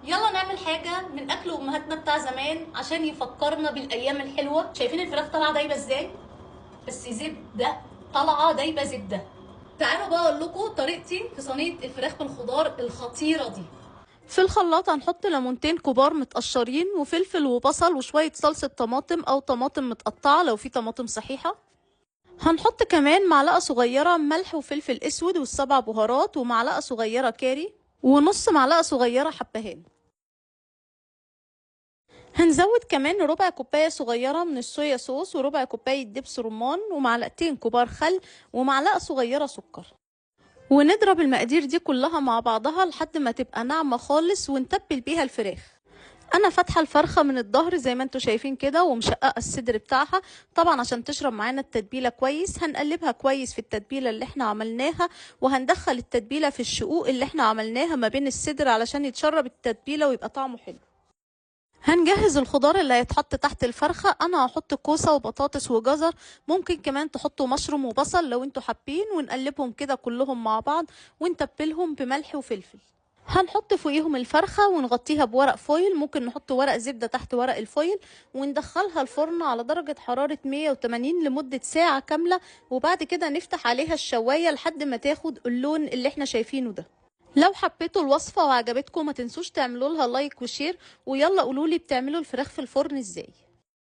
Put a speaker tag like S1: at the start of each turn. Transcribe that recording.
S1: يلا نعمل حاجة من أكل أمهاتنا بتاع زمان عشان يفكرنا بالأيام الحلوة. شايفين الفراخ طالعة دايبة إزاي؟ بس زبدة، طالعة دايبة زبدة. تعالوا بقى أقول لكم طريقتي في صينية الفراخ بالخضار الخطيرة دي. في الخلاط هنحط ليمونتين كبار متقشرين وفلفل وبصل وشوية صلصة طماطم أو طماطم متقطعة لو في طماطم صحيحة. هنحط كمان معلقة صغيرة ملح وفلفل أسود والسبع بهارات ومعلقة صغيرة كاري ونص معلقة صغيرة حبهان. هنزود كمان ربع كوباية صغيرة من الصويا صوص وربع كوباية دبس رمان ومعلقتين كبار خل ومعلقة صغيرة سكر، ونضرب المقادير دي كلها مع بعضها لحد ما تبقى ناعمة خالص ونتبل بيها الفراخ. انا فاتحه الفرخه من الظهر زي ما انتوا شايفين كده ومشققه الصدر بتاعها طبعا عشان تشرب معانا التتبيله كويس. هنقلبها كويس في التتبيله اللي احنا عملناها وهندخل التتبيله في الشقوق اللي احنا عملناها ما بين الصدر علشان يتشرب التتبيله ويبقى طعمه حلو. هنجهز الخضار اللي هيتحط تحت الفرخة. انا هحط كوسة وبطاطس وجزر، ممكن كمان تحطوا مشروم وبصل لو انتوا حابين، ونقلبهم كده كلهم مع بعض ونتبلهم بملح وفلفل. هنحط فوقيهم الفرخة ونغطيها بورق فويل، ممكن نحط ورق زبدة تحت ورق الفويل، وندخلها الفرن على درجة حرارة 180 لمدة ساعة كاملة، وبعد كده نفتح عليها الشواية لحد ما تاخد اللون اللي احنا شايفينه ده. لو حبيتوا الوصفة وعجبتكم ما تنسوش تعملوا لها لايك وشير، ويلا قولولي بتعملوا الفراخ في الفرن ازاي.